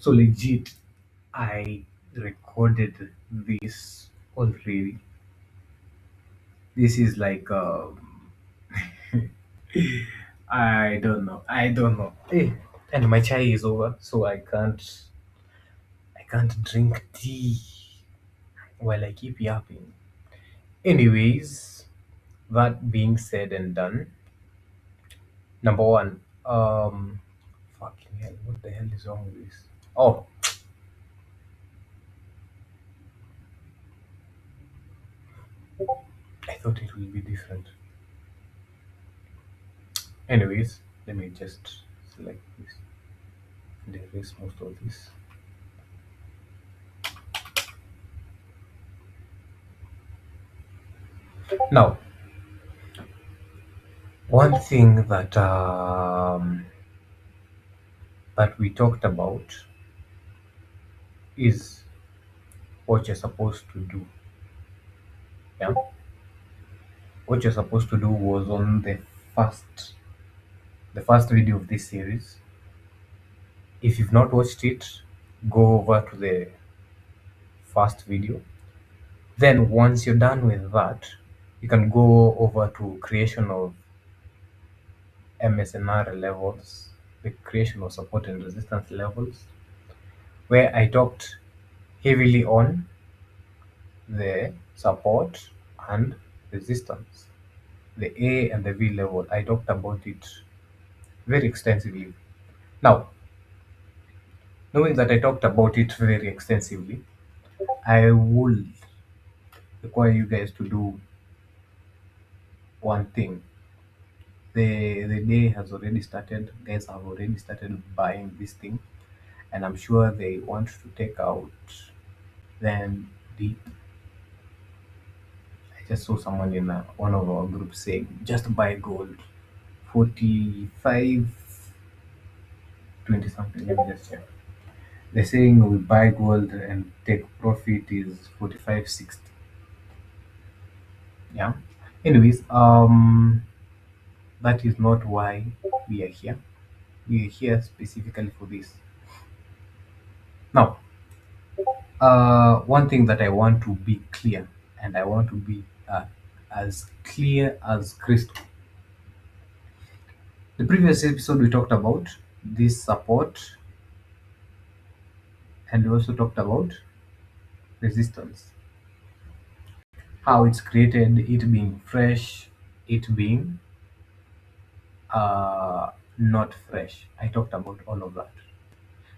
So legit, I recorded this already. This is like I don't know. I don't know. And my chai is over, so I can't drink tea while I keep yapping. Anyways, that being said and done, number one, fucking hell, what the hell is wrong with this? Oh, I thought it would be different. Anyways, let me just select this and erase most of this. Now, one thing that we talked about is what you're supposed to do. Yeah, what you're supposed to do was on the first video of this series. If you've not watched it, go over to the first video. Then once you're done with that, you can go over to creation of MSNR levels, the creation of support and resistance levels, where I talked heavily on the support and resistance, the A and the V level. I talked about it very extensively. Now, knowing that I talked about it very extensively, I will require you guys to do one thing. The day has already started. Guys have already started buying this thing, and I'm sure they want to take out. Then the I just saw someone in one of our groups saying, "Just buy gold, 45, 20 something." Let me just check. They're saying we buy gold and take profit is 45, 60. Yeah. Anyways, that is not why we are here. We are here specifically for this. Now, one thing that I want to be clear, and I want to be as clear as crystal. The previous episode we talked about this support, and we also talked about resistance, how it's created, it being fresh, it being not fresh. I talked about all of that.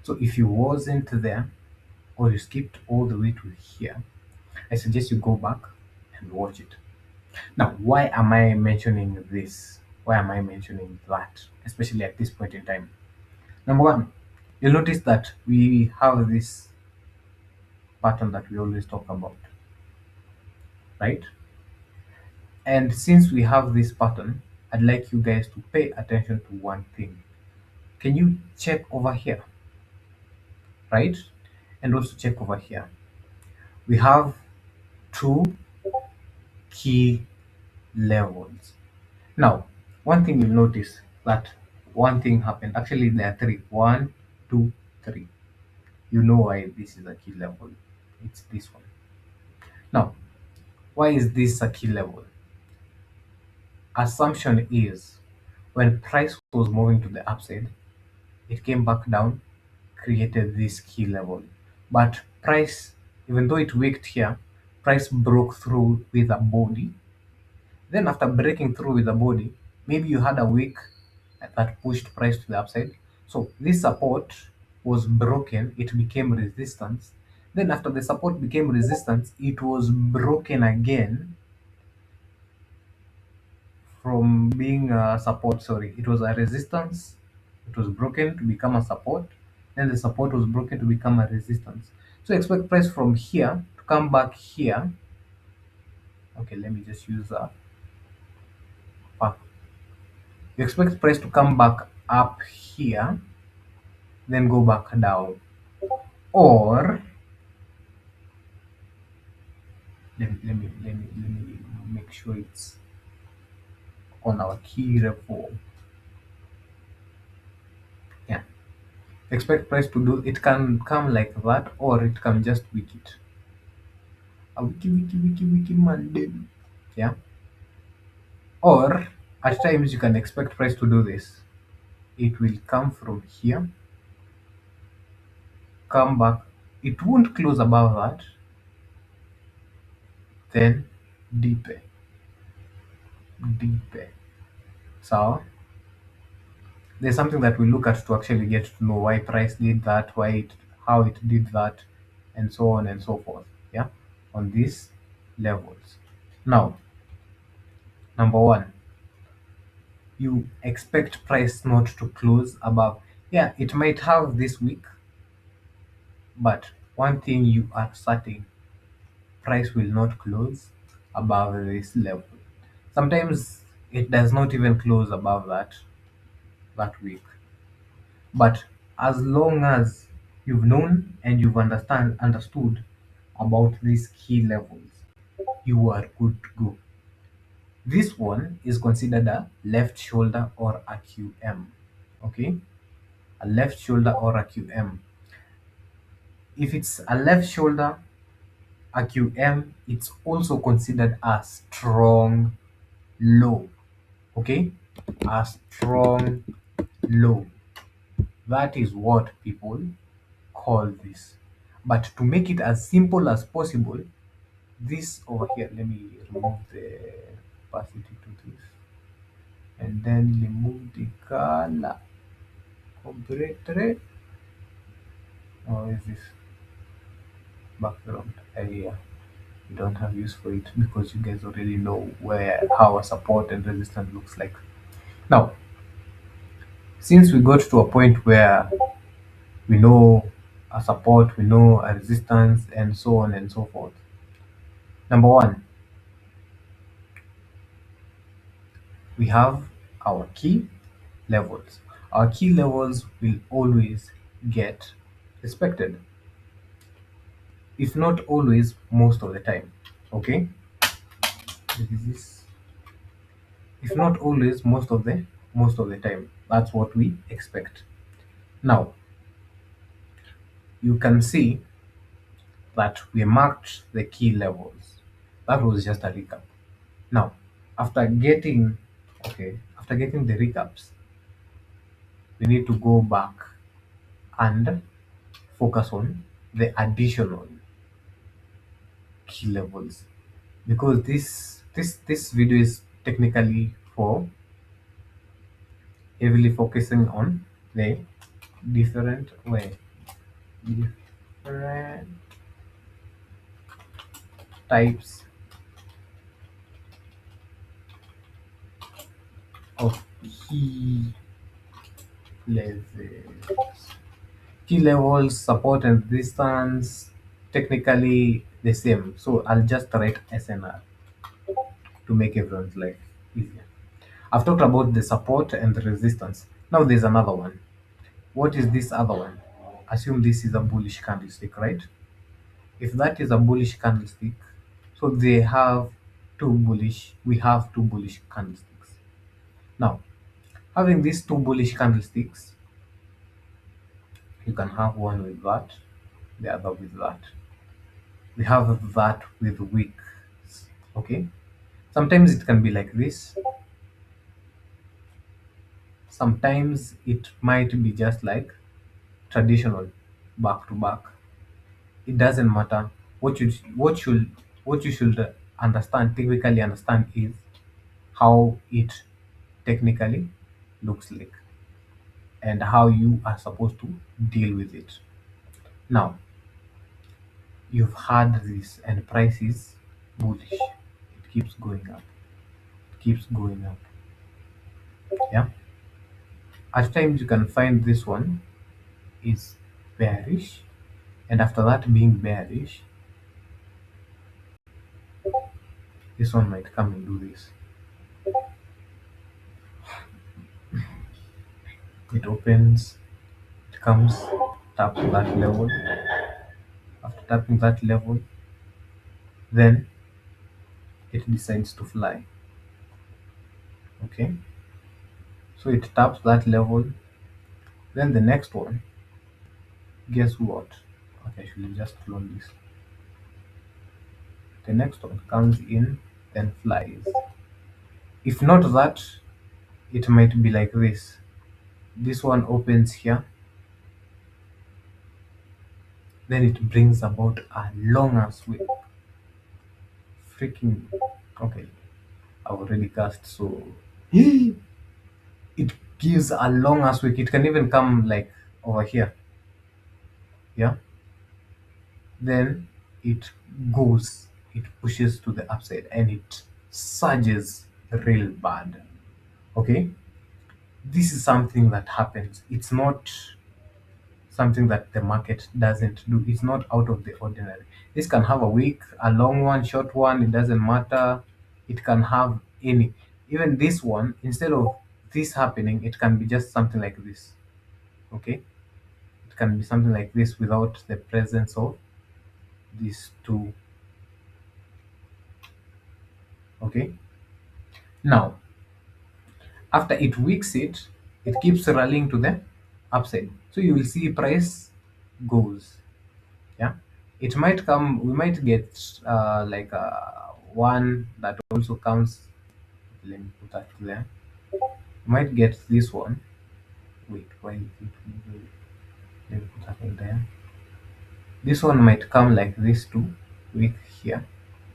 So if you wasn't there or you skipped all the way to here, I suggest you go back and watch it. Now, why am I mentioning this? Why am I mentioning that? Especially at this point in time. Number one, you'll notice that we have this pattern that we always talk about, right? And since we have this pattern, I'd like you guys to pay attention to one thing. Can you check over here, right? And also check over here. We have two key levels. Now, one thing you'll notice that one thing happened. Actually, there are three. One, two, three. You know why this is a key level. It's this one. Now, why is this a key level? Assumption is when price was moving to the upside, it came back down, created this key level. But price, even though it wicked here, price broke through with a body. Then after breaking through with the body, maybe you had a wick that pushed price to the upside. So this support was broken, it became resistance. Then after the support became resistance, it was broken again from being a support. Sorry, it was a resistance. It was broken to become a support. Then the support was broken to become a resistance. So expect price from here to come back here. Okay, let me just use a you expect price to come back up here, then go back down. Or let me make sure it's on our key level. Yeah. Expect price to do it can come like that, or it can just weak it. A wiki Monday. Yeah. Or at times you can expect price to do this. It will come from here, come back. It won't close above that, then deeper, deeper. So there's something that we look at to actually get to know why price did that, how it did that, and so on and so forth. Yeah, on these levels. Now, number one, you expect price not to close above. Yeah, it might have this week, but one thing you are certain, price will not close above this level. Sometimes it does not even close above that week. But as long as you've known and you've understood about these key levels, you are good to go. This one is considered a left shoulder or a QM. Okay, a left shoulder or a QM. If it's a left shoulder, a QM, it's also considered a strong low. Okay, a strong low. That is what people call this. But to make it as simple as possible, this over here, let me remove the opacity to this and then remove the color completely. Or is this background area? You don't have use for it because you guys already know where how a support and resistance looks like. Now, since we got to a point where we know a support, we know a resistance, and so on and so forth. Number one, we have our key levels. Our key levels will always get respected, if not always, most of the time. Okay, this is if not always, most of the time. That's what we expect. Now you can see that we marked the key levels. That was just a recap. Now, after getting after getting the recaps, we need to go back and focus on the additional key levels, because this video is technically for heavily focusing on the different way different types of key levels. Key levels, support and resistance, technically the same. So I'll just write SNR to make everyone's life easier. I've talked about the support and the resistance. Now there's another one. What is this other one? Assume this is a bullish candlestick, right? If that is a bullish candlestick, so we have two bullish candlesticks. Now, having these two bullish candlesticks, you can have one with that, the other with that. We have that with wicks. Okay, sometimes it can be like this, sometimes it might be just like traditional back to back. It doesn't matter. What you should technically understand, is how it technically looks like and how you are supposed to deal with it. Now, you've had this and price is bullish. It keeps going up, keeps going up. Yeah. At times you can find this one is bearish, and after that being bearish, this one might come and do this. It opens, it comes, taps that level. After tapping that level, then it decides to fly. Okay, so it taps that level, then the next one. Guess what? Okay, I should just close this. The next one comes in, then flies. If not that, it might be like this. This one opens here, then it brings about a long ass way. Freaking okay. I've already cast, so it gives a long ass wick. It can even come like over here. Yeah. Then it goes, it pushes to the upside and it surges real bad. Okay. This is something that happens. It's not something that the market doesn't do. It's not out of the ordinary. This can have a week, a long one, short one, it doesn't matter. It can have any. Even this one, instead of this happening, it can be just something like this. Okay? It can be something like this without the presence of these two. Okay? Now, after it weaks it, it keeps rallying to the upside. So you will see price goes. Yeah, it might come, we might get like one that also comes. Let me put that there. We might get this one. Wait, why is it moving? Let me put that in there. This one might come like this too, weak here,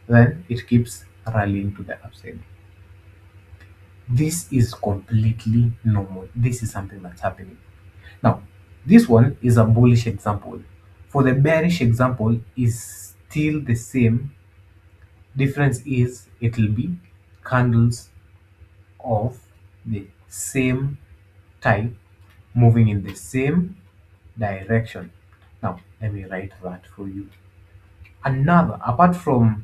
then it keeps rallying to the upside. This is completely normal. This is something that's happening now. This one is a bullish example. For the bearish example is still the same. Difference is it will be candles of the same type moving in the same direction. Now let me write that for you. Another, apart from,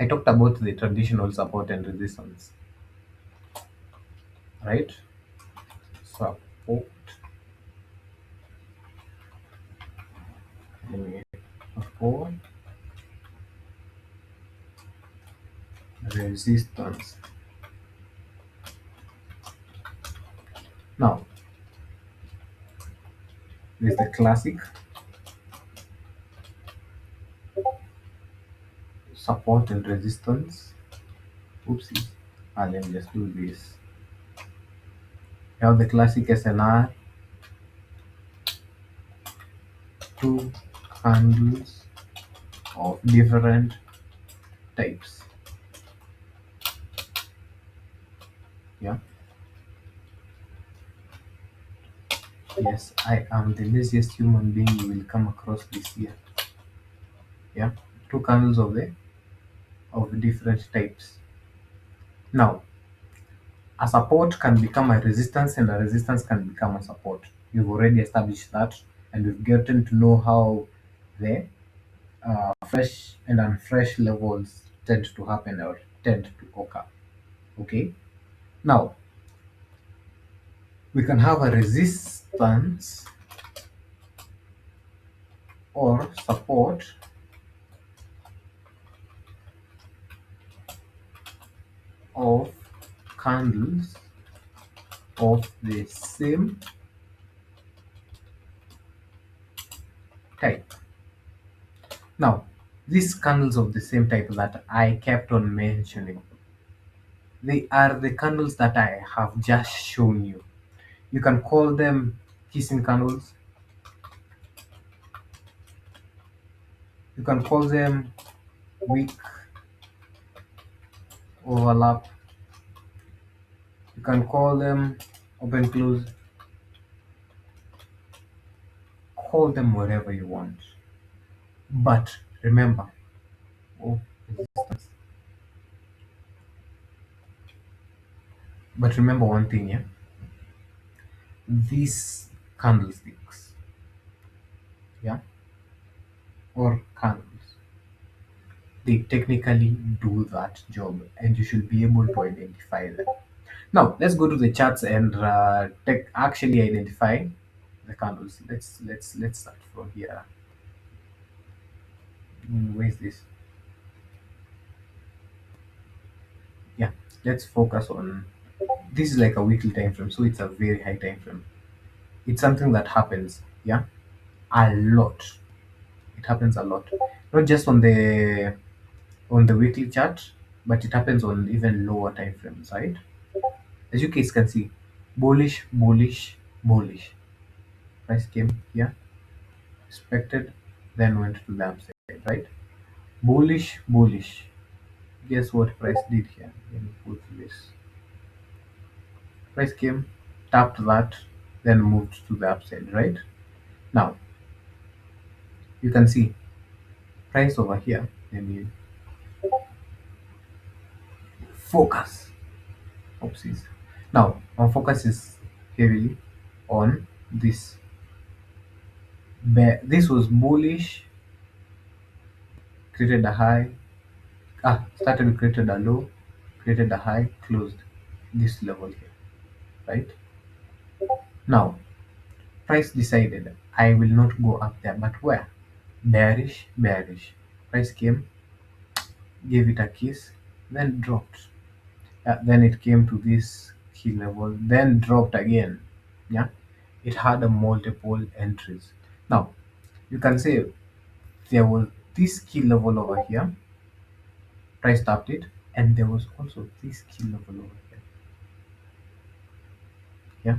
I talked about the traditional support and resistance, right? Support, let me support, resistance. Now there's the classic support and resistance. Oopsies. Let me just do this. You have the classic SNR, two candles of different types. Yeah. Yes, I am the laziest human being you will come across this year. Yeah. Two candles of different types. Now, a support can become a resistance and a resistance can become a support. We've already established that and we've gotten to know how the fresh and unfresh levels tend to happen or tend to occur. Okay. Now, we can have a resistance or support of candles of the same type. Now, these candles of the same type that I kept on mentioning, they are the candles that I have just shown you. You can call them kissing candles, you can call them weak overlap, you can call them open close, call them whatever you want. But remember, oh, resistance. But remember one thing, yeah? These candlesticks, yeah, or candles, they technically do that job and you should be able to identify them. Now let's go to the charts and actually identify the candles. Let's start from here. Where's this? Yeah, let's focus on, this is like a weekly time frame, so it's a very high time frame. It's something that happens, yeah. a lot. It happens a lot, not just on the weekly chart, but it happens on even lower time frames, right? As you guys can see, bullish, bullish, bullish. Price came here, respected, then went to the upside, right? Bullish, bullish. Guess what price did here? Let me put this. Price came, tapped that, then moved to the upside, right? Now you can see price over here. Let me focus. Oopsies. Now our focus is heavily on this bear. This was bullish, created a high, started, created a low, created a high, closed this level here, right? Now price decided I will not go up there, but where? Bearish, bearish. Price came, gave it a kiss, then dropped. Then it came to this key level, then dropped again. Yeah, it had a multiple entries. Now you can say there was this key level over here, price tapped it, and there was also this key level over here. Yeah,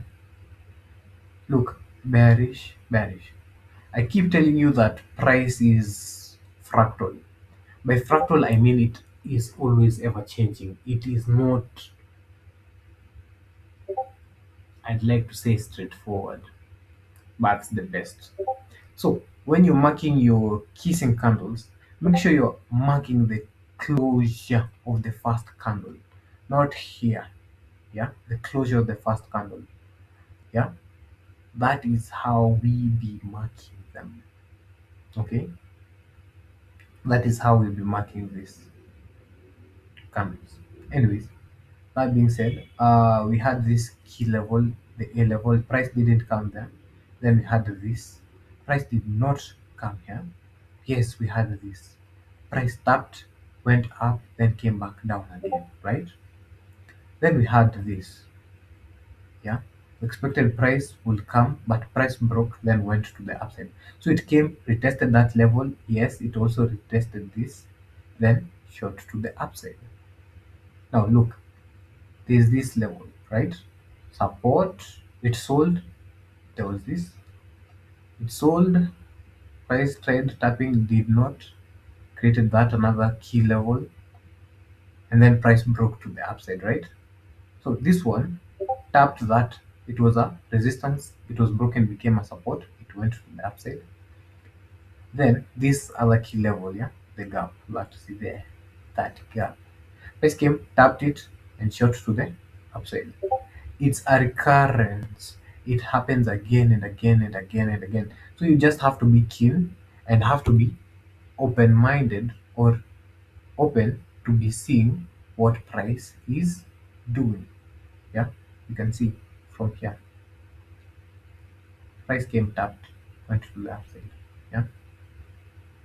look, bearish, bearish. I keep telling you that price is fractal. By fractal, I mean it is always ever changing. It is not, I'd like to say, straightforward, but it's the best. So when you're marking your kissing candles, make sure you're marking the closure of the first candle, not here. Yeah, the closure of the first candle. Yeah, that is how we be marking them. Okay, that is how we'll be marking these candles. Anyways, that being said, we had this key level, the A level. Price didn't come there. Then we had this. Price did not come here. Yes, we had this. Price tapped, went up, then came back down again, right? Then we had this. Yeah, expected price would come, but price broke, then went to the upside. So it came, retested that level. Yes, it also retested this, then shot to the upside. Now look, there's this level, right? Support, it sold, there was this, it sold, price tried tapping, did not, created that another key level, and then price broke to the upside, right? So this one tapped that, it was a resistance, it was broken, became a support, it went to the upside. Then this other key level, yeah, the gap that you see there, that gap. Price came, tapped it, and shot to the upside. It's a recurrence. It happens again and again and again and again. So you just have to be keen and have to be open minded or open to be seeing what price is doing. Yeah, you can see from here. Price came, tapped, went to the upside. Yeah,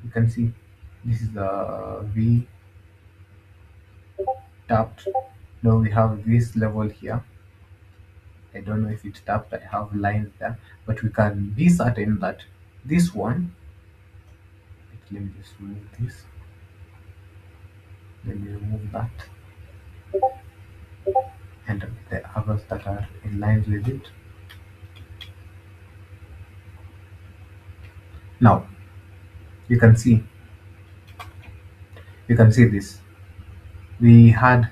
you can see this is the V, tapped. Now we have this level here. I don't know if it tapped, I have lines there, but we can be certain that this one, let me just remove this, let me remove that, and the others that are in lines with it. Now you can see, this. We had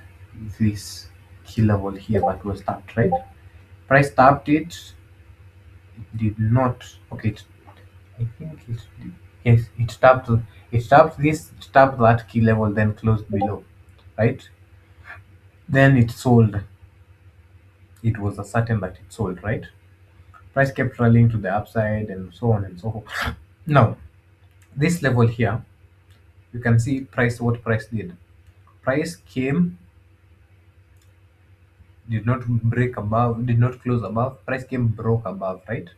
this key level here that was tapped, right? Price tapped it, it did not. Okay, I think it did. Yes, it tapped this, it tapped that key level, then closed below, right? Then it sold. It was a certain that it sold, right? Price kept rallying to the upside and so on and so forth. Now, this level here, you can see price, what price did. Price came, did not break above, did not close above. Price came, broke above, right?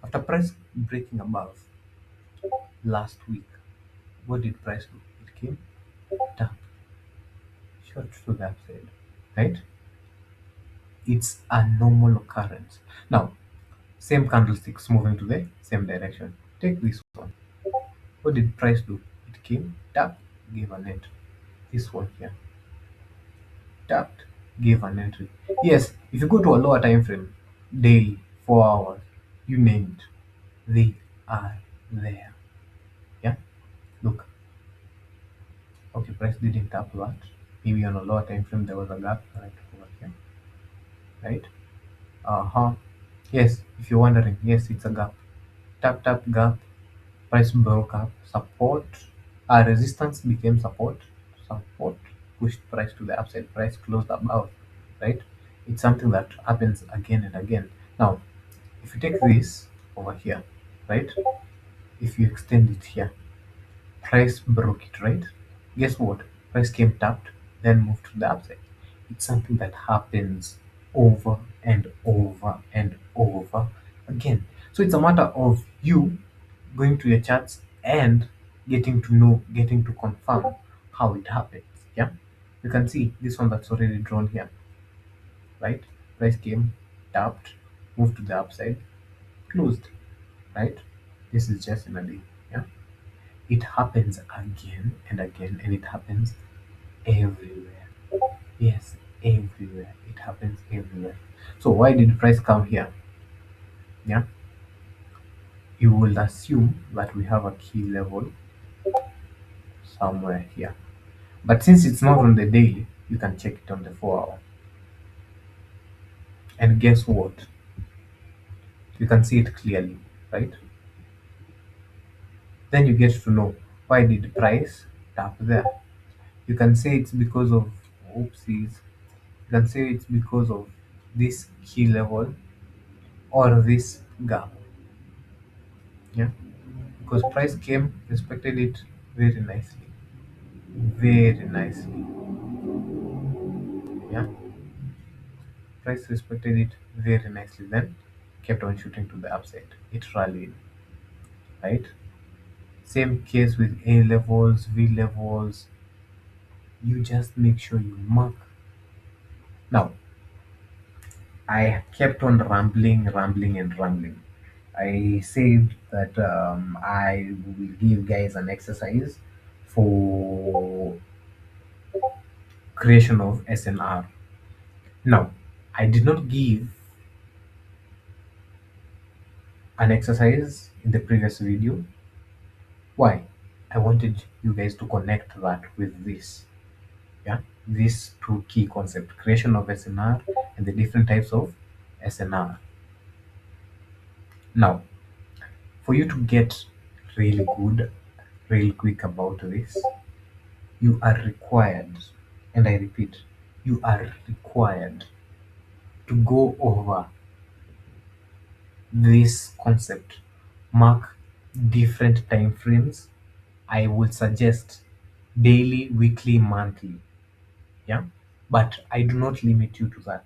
After price breaking above last week, what did price do? It came down, short to the upside, right? It's a normal occurrence. Now, same candlesticks moving to the same direction. Take this one. What did price do? It came, tapped, gave an entry. This one here, tapped, gave an entry. Yes, if you go to a lower time frame, daily, 4 hours, you name it, they are there. Yeah, look. Okay, price didn't tap that. Maybe on a lower time frame there was a gap right over here, right? Uh-huh. Yes, if you're wondering, yes, it's a gap. Tap tap gap, price broke up, support, resistance became support, support pushed price to the upside, price closed above, right? It's something that happens again and again. Now, if you take this over here, right? If you extend it here, price broke it, right? Guess what? Price came tapped, then moved to the upside. It's something that happens over and over and over again. So it's a matter of you going to your charts and getting to know, getting to confirm how it happens. Yeah. You can see this one that's already drawn here, right? Price came, tapped, moved to the upside, closed, right? This is just in a day. Yeah. It happens again and again, and it happens everywhere. Yes, everywhere. It happens everywhere. So why did price come here? Yeah, you will assume that we have a key level somewhere here. But since it's not on the daily, you can check it on the 4 hour. And guess what? You can see it clearly, right? Then you get to know why did price tap there. You can say it's because of oopsies. You can say it's because of this key level or this gap. Yeah, because price came, respected it very nicely, very nicely. Yeah, price respected it very nicely, then kept on shooting to the upside. It rallied, right? Same case with A levels, V levels. You just make sure you mark. Now, I kept on rambling, rambling, and rambling. I said that I will give guys an exercise for creation of SNR. Now, I did not give an exercise in the previous video. Why? I wanted you guys to connect that with this. Yeah, these two key concepts, creation of SNR and the different types of SNR. Now, for you to get really good, real quick about this, you are required, and I repeat, you are required to go over this concept, mark different time frames. I would suggest daily, weekly, monthly. Yeah, but I do not limit you to that.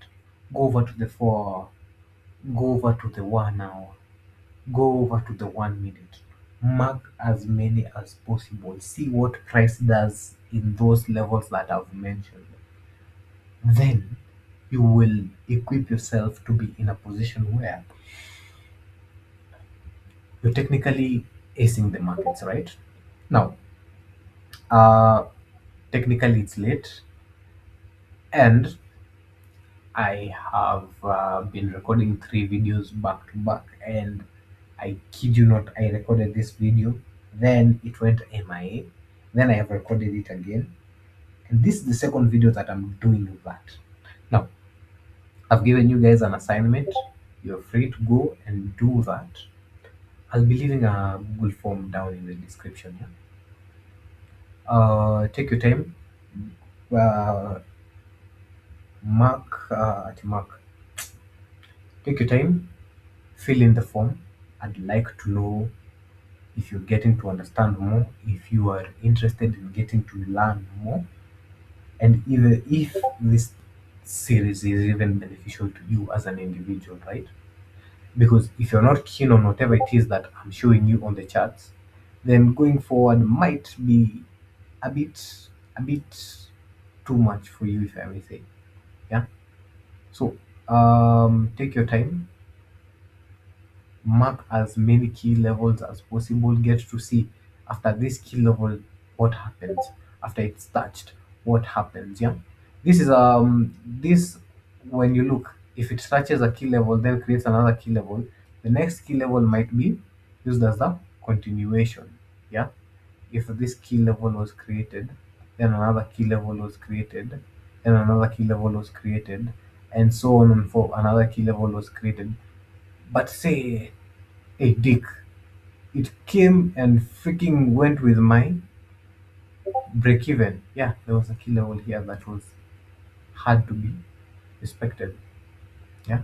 Go over to the 4 hour, go over to the 1 hour, go over to the 1 minute. Mark as many as possible. See what price does in those levels that I've mentioned. Then you will equip yourself to be in a position where you're technically acing the markets, right? Now, uh, technically it's late, and I have been recording 3 videos back to back, and I kid you not, I recorded this video, then it went MIA, then I have recorded it again, and this is the second video that I'm doing that. Now, I've given you guys an assignment. You're free to go and do that. I'll be leaving a Google form down in the description. Yeah? Take your time. Uh, mark. Take your time. Fill in the form. I'd like to know if you're getting to understand more, if you are interested in getting to learn more, and even if this series is even beneficial to you as an individual, right? Because if you're not keen on whatever it is that I'm showing you on the charts, then going forward might be a bit a bit too much for you, if I may say. Yeah. So take your time, mark as many key levels as possible, get to see after this key level what happens, after it's touched what happens. Yeah, this is this, when you look, if it touches a key level then creates another key level, the next key level might be used as the continuation. Yeah, if this key level was created, then another key level was created, then another key level was created, and so on, and for another key level was created. But say a dick, it came and freaking went with my break even. Yeah, there was a key level here that was had to be respected. Yeah,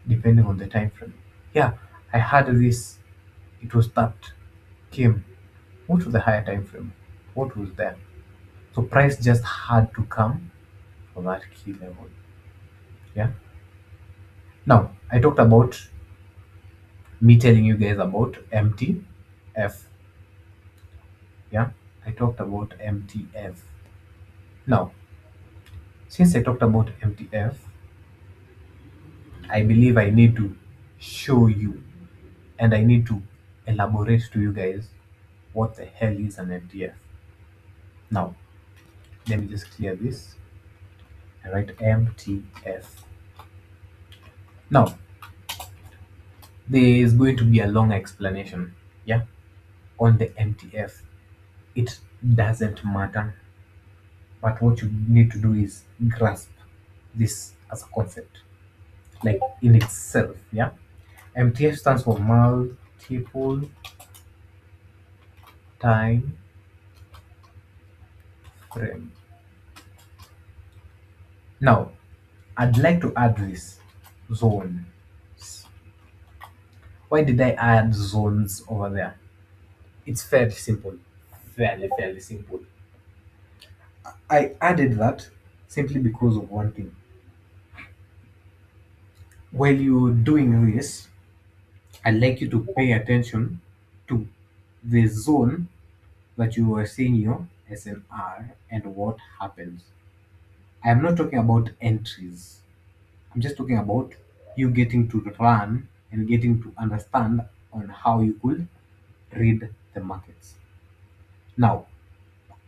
depending on the time frame. Yeah, I had this, it was tapped, came. What was the higher time frame? What was there? So price just had to come for that key level. Yeah. Now I talked about me telling you guys about MTF. Yeah, I talked about MTF. Now, since I talked about MTF, I believe I need to show you and I need to elaborate to you guys what the hell is an MTF. Now, let me just clear this. I write MTF. Now, there is going to be a long explanation, yeah, on the MTF. It doesn't matter, but what you need to do is grasp this as a concept, like in itself, yeah. MTF stands for multiple time frame. Now, I'd like to add this zones. Why did I add zones over there? It's fairly simple. Fairly simple. I added that simply because of one thing. While you're doing this, I'd like you to pay attention to the zone that you are seeing your SNR and what happens. I am not talking about entries. I'm just talking about you getting to run and getting to understand on how you could read the markets. Now,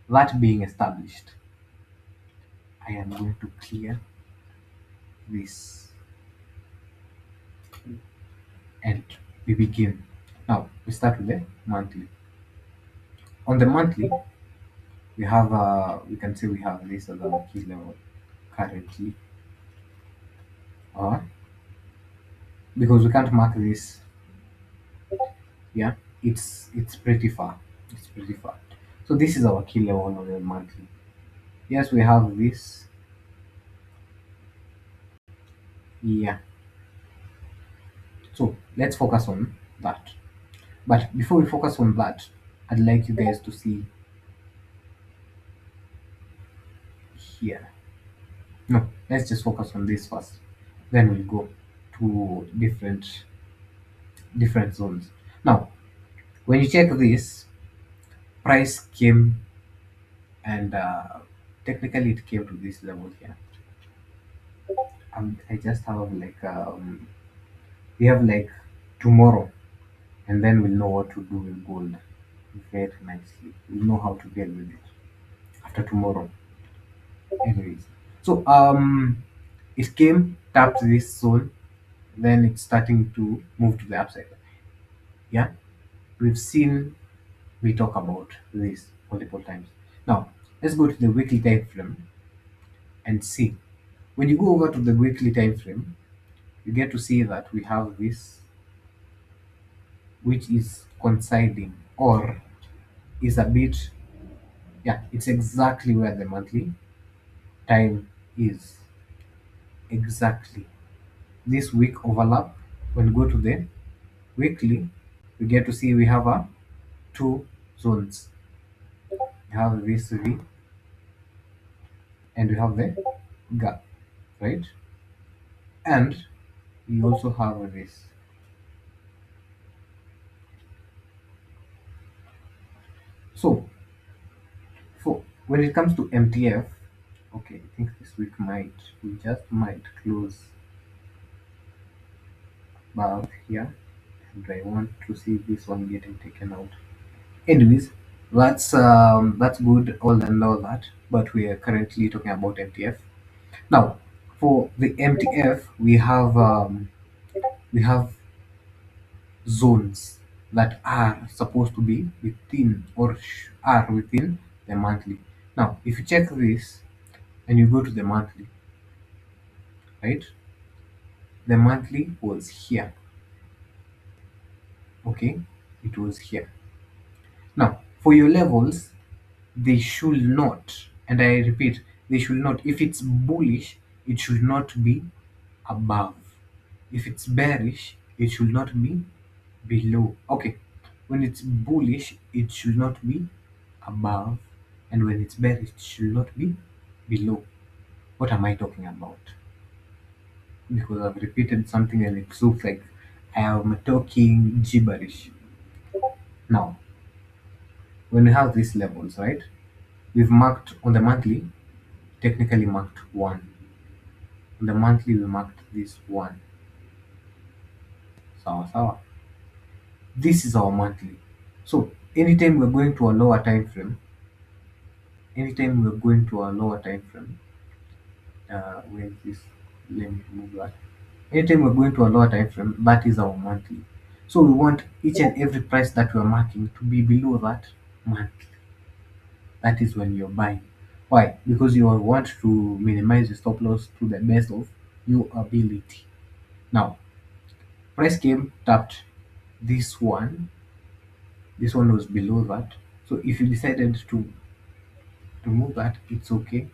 that being established, I am going to clear this and we begin. Now, we start with the monthly. On the monthly, we have we can say we have this as our key level currently, or because we can't mark this, yeah, it's pretty far. It's pretty far. So this is our key level on the monthly. Yes, we have this. Yeah. So let's focus on that. But before we focus on that, I'd like you guys to see here. No, let's just focus on this first. Then we'll go to different zones. Now, when you check this, price came and technically it came to this level here. I just have like we have like tomorrow, and then we'll know what to do with gold very nicely. We'll know how to deal with it after tomorrow. Anyways, so it came, tapped this zone, then it's starting to move to the upside. Yeah, we've seen, we talk about this multiple times. Now let's go to the weekly time frame and see. When you go over to the weekly time frame, you get to see that we have this, which is coinciding or is a bit, yeah, it's exactly where the monthly time is. Exactly. This week overlap. When you go to the weekly, we get to see we have a two zones. We have this V and we have the gap, right? And we also have this. So for when it comes to MTF, okay, I think this week we just might close about here. And I want to see this one getting taken out. Anyways, that's good, all and all that. But we are currently talking about MTF. Now, for the MTF, we have zones that are supposed to be within or are within the monthly. Now, if you check this and you go to the monthly, right? The monthly was here. Okay, it was here. Now, for your levels, they should not, and I repeat, they should not. If it's bullish, it should not be above. If it's bearish, it should not be below. Okay, when it's bullish, it should not be above, and when it's bearish, it should not be below. What am I talking about? Because I've repeated something and it looks like I am talking gibberish. Now, when we have these levels, right? We've marked on the monthly, technically marked one. On the monthly, we marked this one. Sawa sawa. This is our monthly. So anytime we're going to a lower time frame, anytime we're going to a lower time frame, where is this? Let me remove that. Anytime we're going to a lower time frame, that is our monthly. So we want each and every price that we're marking to be below that monthly. That is when you're buying. Why? Because you want to minimize your stop loss to the best of your ability. Now, price came, tapped this one. This one was below that. So if you decided to move that, it's okay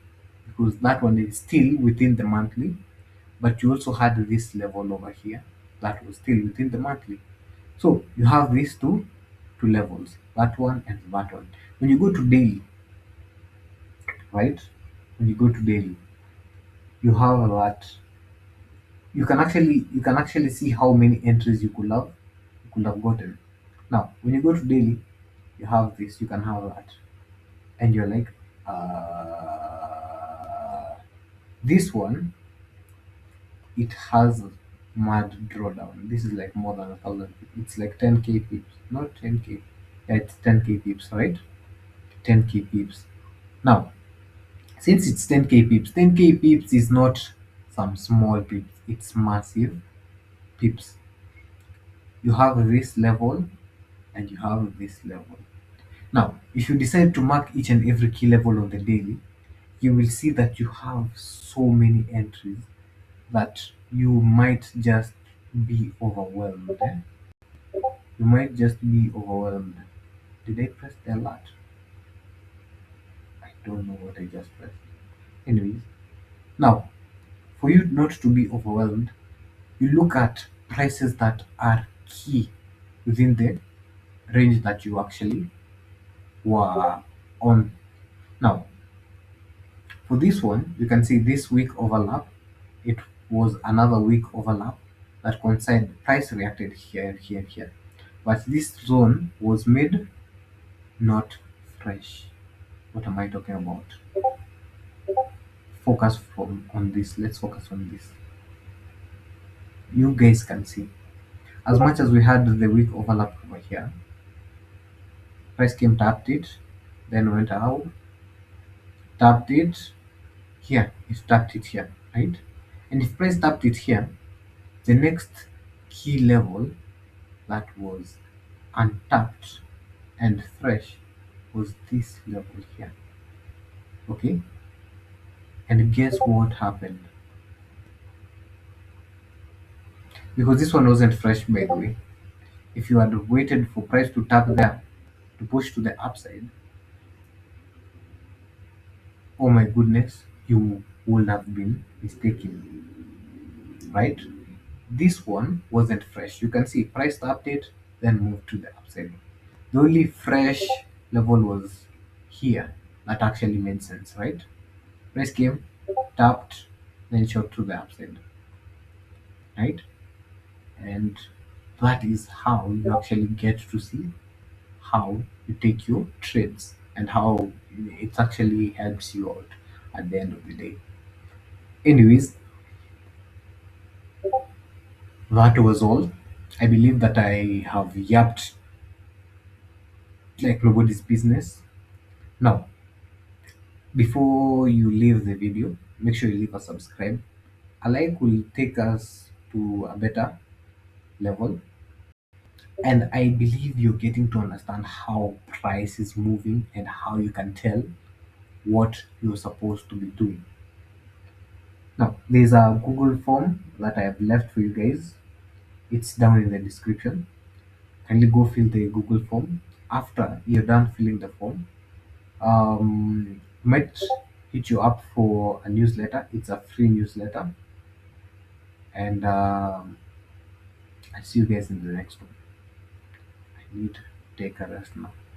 because that one is still within the monthly, but you also had this level over here that was still within the monthly. So you have these two levels, that one and that one. When you go to daily, right? When you go to daily, you have that. You can actually see how many entries you could have gotten. Now, when you go to daily, you have this. You can have that, and you're like, this one, it has mad drawdown. This is like more than 1,000. It's like 10k pips, not 10k. Yeah, it's 10k pips, right? 10k pips. Now, since it's 10k pips is not some small pips. It's massive pips. You have this level and you have this level. Now, if you decide to mark each and every key level on the daily, you will see that you have so many entries that you might just be overwhelmed. You might just be overwhelmed. Did I press the alert? I don't know what I just pressed. Anyways, now for you not to be overwhelmed, you look at prices that are key within the range that you actually were on. Now, for this one, you can see this week overlap. It was another week overlap that coincided. Price reacted here, here, here. But this zone was made not fresh. What am I talking about? Focus on this. Let's focus on this. You guys can see. As much as we had the week overlap over here, price came, tapped it, then went out, tapped it here, it tapped it here, right? And if price tapped it here, the next key level that was untapped and fresh was this level here. Okay, and guess what happened? Because this one wasn't fresh, by the way. If you had waited for price to tap there to push to the upside, oh my goodness, you would have been mistaken, right? This one wasn't fresh. You can see price tapped it, then moved to the upside. The only fresh level was here. That actually made sense, right? Price came, tapped, then shot to the upside, right? And that is how you actually get to see how you take your trades and how it actually helps you out at the end of the day. Anyways, that was all. I believe that I have yapped like nobody's business. Now, before you leave the video, make sure you leave a subscribe. A like will take us to a better level, and I believe you're getting to understand how price is moving and how you can tell what you're supposed to be doing. Now, there's a Google form that I have left for you guys. It's down in the description. Kindly go fill the Google form. After you're done filling the form, might hit you up for a newsletter. It's a free newsletter, and I'll see you guys in the next one. I need to take a rest now.